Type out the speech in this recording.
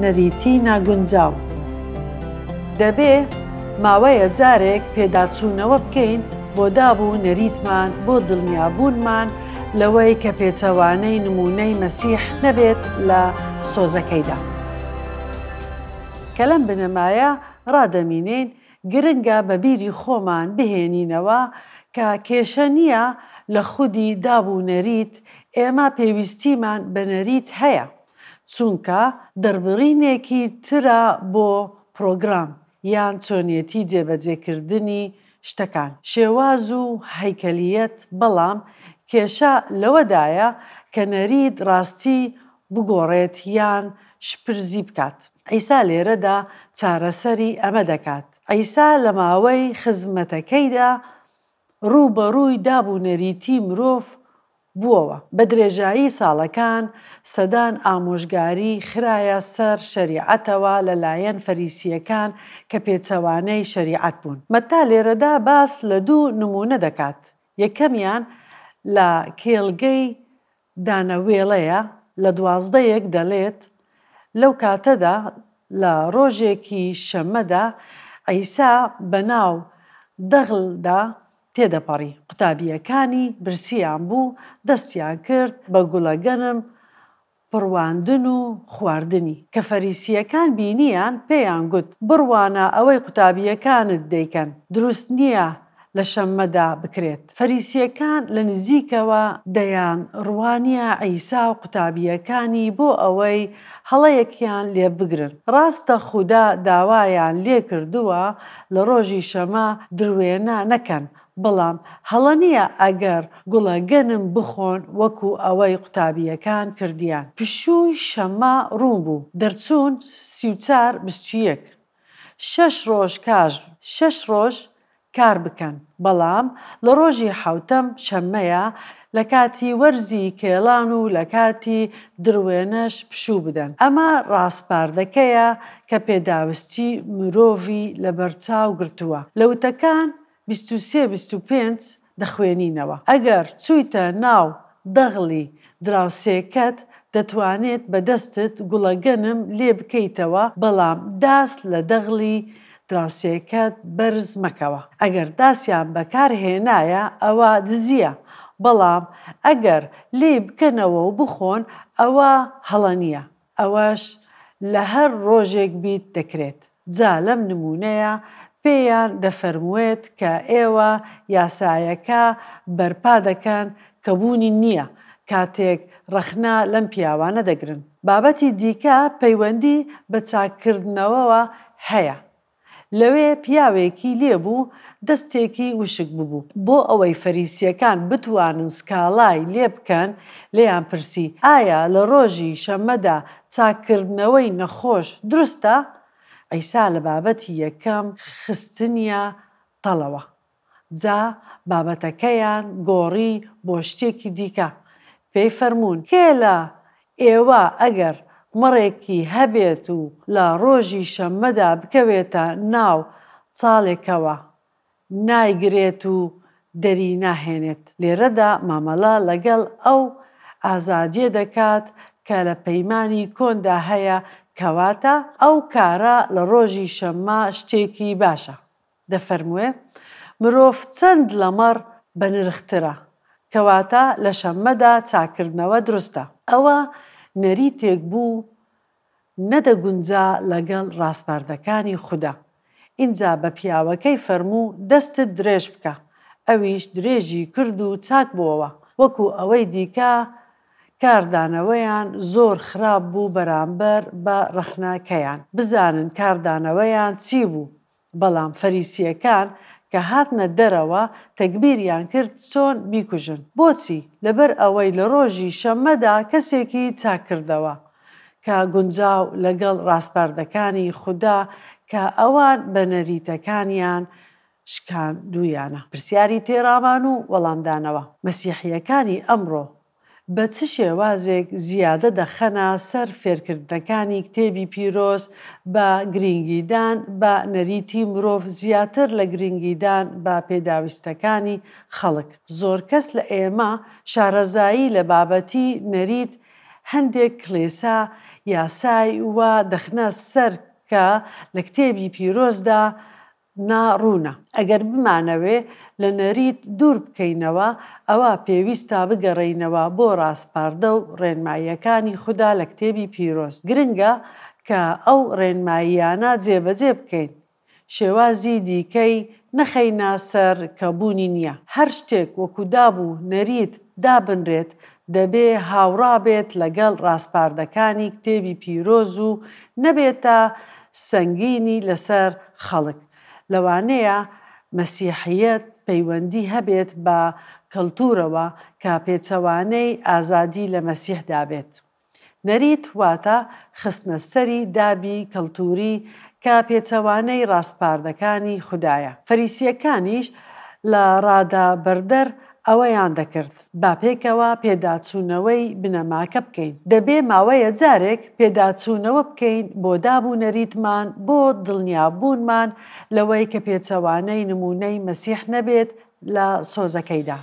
نەریتی ناگونجاو. دەبێ ماوەیە جارێک پێداچوونەوە بکەین بۆ دابوو نەریتمان بۆ دڵنیابوونمان لەوەی کە پێچەوانەی نمونەی مەسیح نەبێت لە سۆزەکەیدا. کە لەم بنەمایە ڕادەمینێن گرنگە بە بیری خۆمان بهێنینەوە کە کێشە نییە لە خودی دابوو نەریت ئێمە پێویستیمان بە نەریت هەیە، چونکە دەربڕینێکی ترە بۆ پرۆگرام یان چۆنیەتی جێبەجێکردنی شتەکان، شێواز و هەیکەلیەت. بەڵام کێشە لەوەدایە کە نەریت ڕاستی بگۆڕێت یان شپرزی بکات. عیسا لێرەدا چارەسەری ئەمە دەکات. عیسا لە ماوەی خزمەتەکەیدا ڕووبەڕووی دابوو نەریتی مرۆڤ بووەوە. بە درێژایی ساڵەکان سەدان ئامۆژگاری خرایە سەر شەریعەتەوە لەلایەن فەریسیەکان کە پێچەوانەی شەریعەت بوون. مەتا لێرەدا باس لە دوو نمونە دەکات. یەکەمیان لە کێڵگەی دانەوێڵەیە لە 12 دەڵێت لەو کاتەدا لە ڕۆژێکی شەمەدا عیسا بەناو دەغڵدا تێدەپەڕی. قوتابیەکانی برسیان بوو دەستیان کرد بە گوڵەگەنم پڕواندن و خواردنی کە فەریسیەکان بینیان پێیان گوت بڕوانە ئەوەی قوتابیەکانت دەیکەن دروست نییە لە شەممەدا بکرێت. فەریسیەکان لە نزیکەوە دەیان ڕوانیە عیسا و قوتابیەکانی بۆ ئەوەی هەڵەیەکیان لێ بگرن. ڕاستە خودا داوایان لێ کردووە لە ڕۆژی شەمە دروێنە نەکەن، بەڵام هەڵە نییە ئەگەر گوڵەگەنم بخۆن وەکو ئەوەی قوتابیەکان کردیان. پشووی شەمە ڕوون بوو، دەرچوون 34-21 6 ڕۆژ کار بکەن، بەڵام لە ڕۆژی حوتەم شەممەیە لە کاتی وەرزی کێڵان و لە کاتی دروێنەش پشوو بدەن. ئەمە ڕاستپاردەکەیە کە پێداویستی مرۆڤی لە بەرچاو گرتووە. لە وتەکان 23-25 دەخوێنینەوە. ئەگەر چوویتە ناو دەغڵی دراوسێکەت دەتوانێت بەدەستت گوڵەگەنم لێ بکەیتەوە، بەڵام داست لە دەغڵی دراوسێکەت بەرز مەکەوە. ئەگەر داسیان بەکارهێنایە ئەوە دزیە، بەڵام ئەگەر لێ بکەنەوە و بخۆن ئەوە هەڵە نییە. ئەوەش لە هەر ڕۆژێک بیت دەکرێت. جا لەم نمونەیە پێیان دەفەرموێت کە ئێوە یاسایەکە بەرپا دەکەن کە بوونی نییە کاتێک ڕەخنا لەم پیاوانە دەگرن. بابەتی دیکە پەیوەندی بە چاکردنەوەوە هەیە. لەوێ پیاوێکی لێبوو دەستێکی وشک ببوو. بۆ ئەوەی فەریسیەکان بتوانن سکاڵای لێ بکەن لێیان پرسی ئایا لە ڕۆژی شەمەدا چاکردنەوەی نەخۆش دروستە؟ عیسا لە بابەتی یەکەم خستنیە تەڵەوە. جا بابەتەکەیان گۆڕی بۆ شتێکی دیکە. پێی فەرموون کێ لە ئێوە ئەگەر مەڕێکی هەبێت و لە ڕۆژی شەممەدا بکەوێتە ناو چاڵێکەوە نایگرێت و دەری ناهێنێت. لێرەدا مامەڵە لەگەڵ ئەو ئازادیە دەکات کە لە پەیمانی کۆندا هەیە، کەواتە ئەو کارە لە ڕۆژی شەممە شتێکی باشە. دەفەرموێ مرۆڤ چەند لەمەڕ بە نرخترە، کەواتە لە شەممەدا چاکردنەوە دروستە. ئەوە نەریتێک بوو نەدەگونجا لەگەڵ ڕاستپاردەکانی خودا. ئینجا بە پیاوەکەی فەرموو دەستت درێژ بکە. ئەویش درێژی کرد و چاک بووەوە. وەکو ئەوەی دیکە کاردانەوەیان زۆر خراپ بوو بەرامبەر بە ڕەخناکەیان. بزانن کاردانەوەیان چی بوو، بەڵام فەریسیەکان کە هاتنە دەرەوە تەکبیریان کرد چۆن بیکوژن. بۆچی؟ لەبەر ئەوەی لە ڕۆژی شەممەدا کەسێکی چاکردەوە کە گونجاو لەگەڵ ڕاستپاردەکانی خودا کە ئەوان بە نەریتەکانیان شکاندویانە. پرسیاری تێڕامان و وەڵامدانەوە. مەسیحیەکانی ئەمڕۆ بە چ شێوازێک زیادە دەخەنە سەر فێرکردنەکانی کتێبی پیرۆز بە گرنگیدان بە نەریتی مرۆڤ زیاتر لە گرنگیدان بە پێداویستەکانی خەڵک. زۆر کەس لە ئێمە شارەزایی لە بابەتی نەریت هەندێک کڵێسا یاسای وە دەخنە سەر کە لە کتێبی پیرۆزدا ناڕوونە. ئەگەر بمانەوێ لە نەریت دوور بکەینەوە، ئەوە پێویستە بگەڕێینەوە بۆ ڕاستپاردە و ڕێنماییەکانی خوددا لە کتێبی پیرۆز. گرنگە کە ئەو ڕێنماییانە جێبەجێ بکەین، شێوازی دیکەی نەخەینە سەر کەبوونی نییە. هەر شتێک وەکو دابوو نەریت دابنرێت دەبێ هاوڕابێت لەگەڵ ڕاستپاردەکانی کتێبی پیرۆز و نەبێتە سەنگینی لەسەر خەڵک. لەوانەیە مەسیحیەت پەیوەندی هەبێت بە کەڵتورەوە کە پێچەوانەی ئازادی لە مەسیحدا بێت. نەریت واتە خستنە سەری دابی کەڵتوری کە پێچەوانەی ڕاستپاردەکانی خوددایە. فەریسیەکانیش لە ڕادەبەردەر ئەوەیان دەکرد با پێکەوە پێداچوونەوەی بنەماکە بکەین. دەبێ ماوەیە جارێک پێداچوونەوە بکەین بۆ دابوو نەریتمان، بۆ دڵنیابوونمان لەوەی کە پێچەوانەی نمونەی مەسیح نەبێت لە سۆزەکەیدا.